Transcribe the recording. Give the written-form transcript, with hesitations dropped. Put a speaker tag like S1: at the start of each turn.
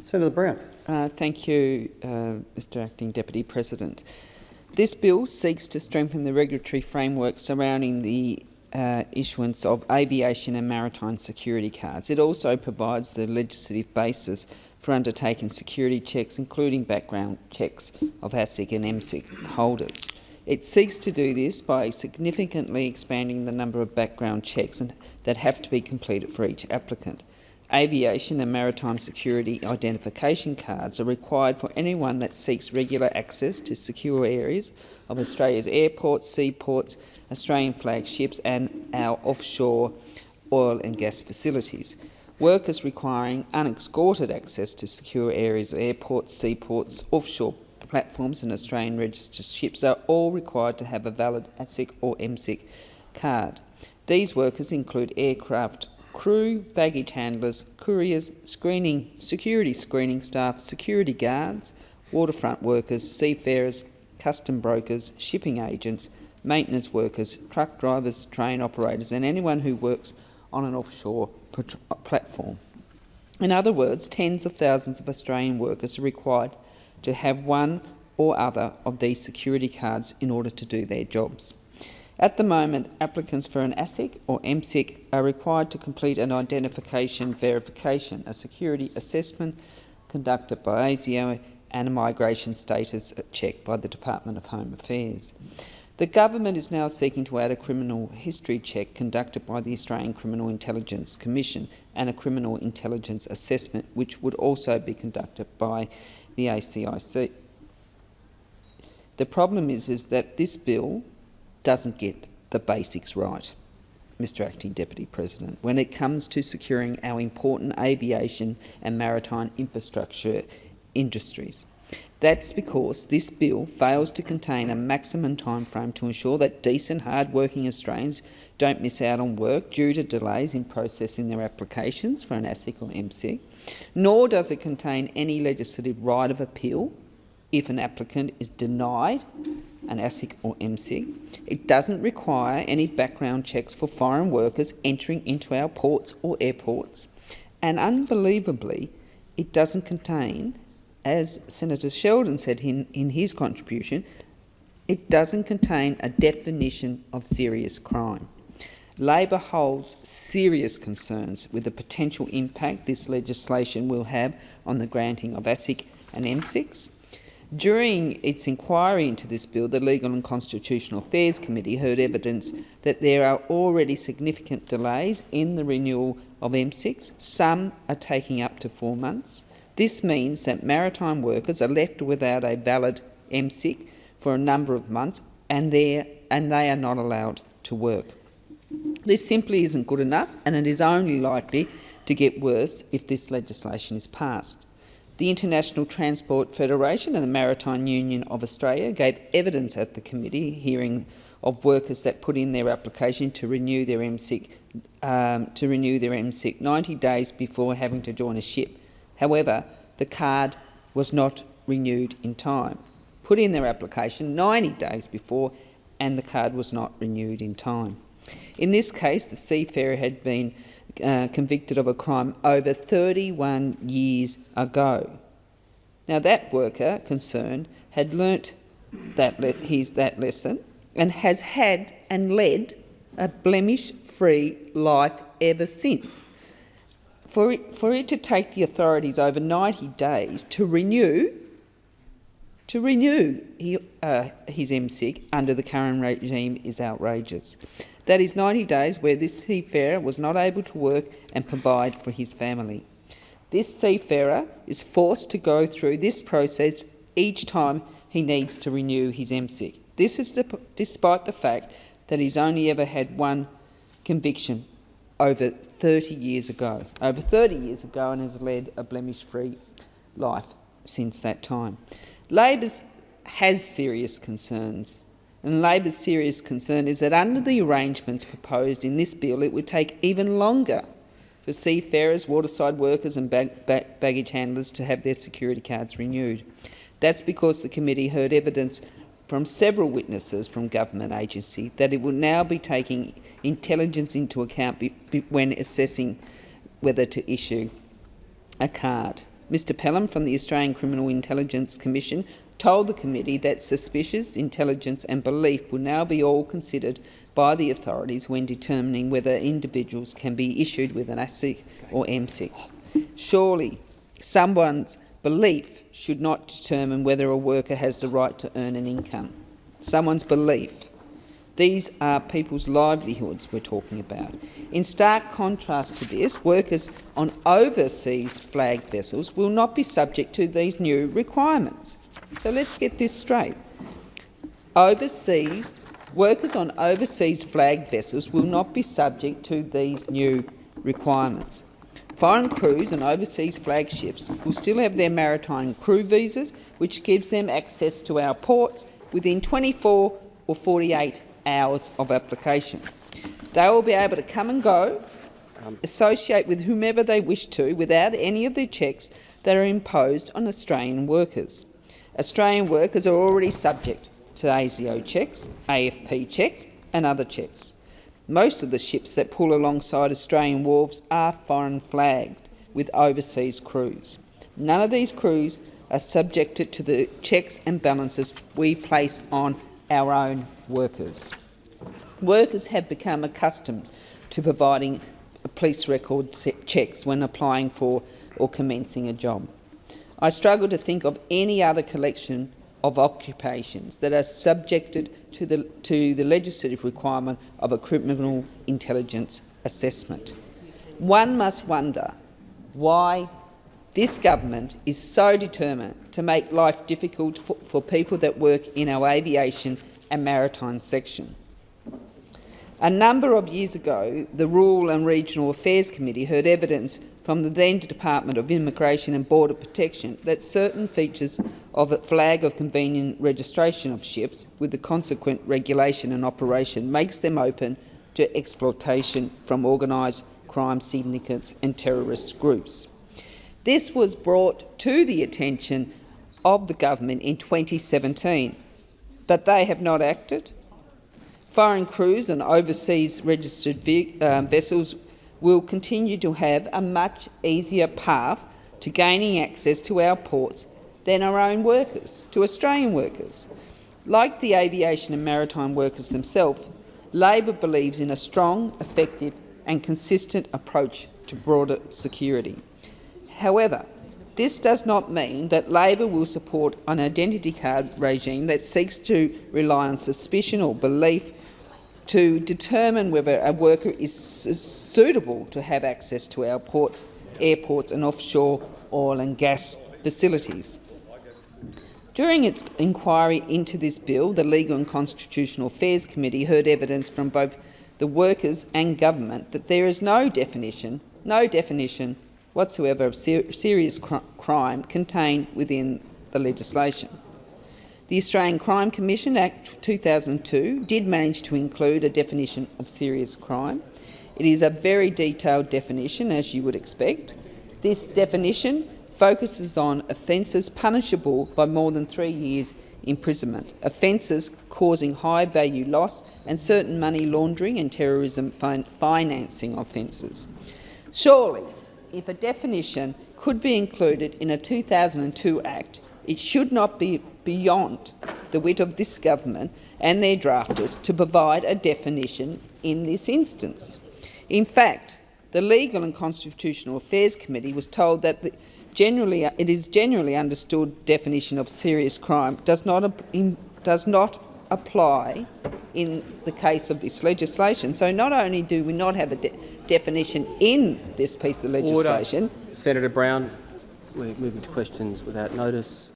S1: Senator Brown.
S2: Thank you, Mr Acting Deputy President. This bill seeks to strengthen the regulatory framework surrounding the issuance of aviation and maritime security cards. It also provides the legislative basis for undertaking security checks, including background checks of ASIC and MSIC holders. It seeks to do this by significantly expanding the number of background checks that have to be completed for each applicant. Aviation and maritime security identification cards are required for anyone that seeks regular access to secure areas of Australia's airports, seaports, Australian flag ships and our offshore oil and gas facilities. Workers requiring unescorted access to secure areas of airports, seaports, offshore platforms and Australian registered ships are all required to have a valid ASIC or MSIC card. These workers include aircraft crew, baggage handlers, couriers, security screening staff, security guards, waterfront workers, seafarers, custom brokers, shipping agents, maintenance workers, truck drivers, train operators and anyone who works on an offshore platform. In other words, tens of thousands of Australian workers are required to have one or other of these security cards in order to do their jobs. At the moment, applicants for an ASIC or MSIC are required to complete an identification verification, a security assessment conducted by ASIO and a migration status check by the Department of Home Affairs. The government is now seeking to add a criminal history check conducted by the Australian Criminal Intelligence Commission and a criminal intelligence assessment which would also be conducted by the ACIC. The problem is that this bill doesn't get the basics right, Mr Acting Deputy President, when it comes to securing our important aviation and maritime infrastructure industries. That's because this bill fails to contain a maximum timeframe to ensure that decent, hard-working Australians don't miss out on work due to delays in processing their applications for an ASIC or MSIC, nor does it contain any legislative right of appeal if an applicant is denied an ASIC or MSIC. It doesn't require any background checks for foreign workers entering into our ports or airports. And unbelievably, it doesn't contain, as Senator Sheldon said in his contribution, it doesn't contain a definition of serious crime. Labor holds serious concerns with the potential impact this legislation will have on the granting of ASIC and MSICs. During its inquiry into this bill, the Legal and Constitutional Affairs Committee heard evidence that there are already significant delays in the renewal of MSICs. Some are taking up to 4 months. This means that maritime workers are left without a valid MSIC for a number of months and they are not allowed to work. This simply isn't good enough and it is only likely to get worse if this legislation is passed. The International Transport Federation and the Maritime Union of Australia gave evidence at the committee hearing of workers that put in their application to renew their MSIC 90 days before having to join a ship. However, the card was not renewed in time. Put in their application 90 days before and the card was not renewed in time. In this case, the seafarer had been convicted of a crime over 31 years ago. Now, that worker concerned had learnt that lesson and has had and led a blemish-free life ever since. For it to take the authorities over 90 days to renew his MSIC under the current regime is outrageous. That is 90 days where this seafarer was not able to work and provide for his family. This seafarer is forced to go through this process each time he needs to renew his MSIC. This is despite the fact that he's only ever had one conviction over 30 years ago, and has led a blemish-free life since that time. Labor has serious concerns. And Labor's serious concern is that under the arrangements proposed in this bill, it would take even longer for seafarers, waterside workers and baggage handlers to have their security cards renewed. That's because the committee heard evidence from several witnesses from government agencies that it will now be taking intelligence into account when assessing whether to issue a card. Mr Pelham from the Australian Criminal Intelligence Commission told the committee that suspicious intelligence and belief will now be all considered by the authorities when determining whether individuals can be issued with an ASIC or M6. Surely, someone's belief should not determine whether a worker has the right to earn an income. Someone's belief. These are people's livelihoods we're talking about. In stark contrast to this, workers on overseas flagged vessels will not be subject to these new requirements. So let's get this straight. Workers on overseas flagged vessels will not be subject to these new requirements. Foreign crews and overseas flagships will still have their maritime crew visas, which gives them access to our ports within 24 or 48 hours of application. They will be able to come and go, associate with whomever they wish to, without any of the checks that are imposed on Australian workers. Australian workers are already subject to ASIO checks, AFP checks and other checks. Most of the ships that pull alongside Australian wharves are foreign flagged with overseas crews. None of these crews are subjected to the checks and balances we place on our own workers. Workers have become accustomed to providing police record checks when applying for or commencing a job. I struggle to think of any other collection of occupations that are subjected to the legislative requirement of a criminal intelligence assessment. One must wonder why this government is so determined to make life difficult for people that work in our aviation and maritime section. A number of years ago, the Rural and Regional Affairs Committee heard evidence from the then Department of Immigration and Border Protection that certain features of a flag of convenient registration of ships with the consequent regulation and operation makes them open to exploitation from organised crime syndicates and terrorist groups. This was brought to the attention of the government in 2017, but they have not acted. Foreign crews and overseas registered vessels will continue to have a much easier path to gaining access to our ports than our own workers, to Australian workers. Like the aviation and maritime workers themselves, Labor believes in a strong, effective and consistent approach to border security. However, this does not mean that Labor will support an identity card regime that seeks to rely on suspicion or belief to determine whether a worker is suitable to have access to our ports, airports and offshore oil and gas facilities. During its inquiry into this bill, the Legal and Constitutional Affairs Committee heard evidence from both the workers and government that there is no definition whatsoever of serious crime contained within the legislation. The Australian Crime Commission Act 2002 did manage to include a definition of serious crime. It is a very detailed definition, as you would expect. This definition focuses on offences punishable by more than 3 years imprisonment, offences causing high-value loss and certain money laundering and terrorism financing offences. Surely, if a definition could be included in a 2002 Act, it should not be beyond the wit of this government and their drafters to provide a definition in this instance. In fact, the Legal and Constitutional Affairs Committee was told that it is generally understood definition of serious crime does not apply in the case of this legislation. So not only do we not have a definition in this piece of legislation—
S1: Order. Senator Brown, we're moving to questions without notice.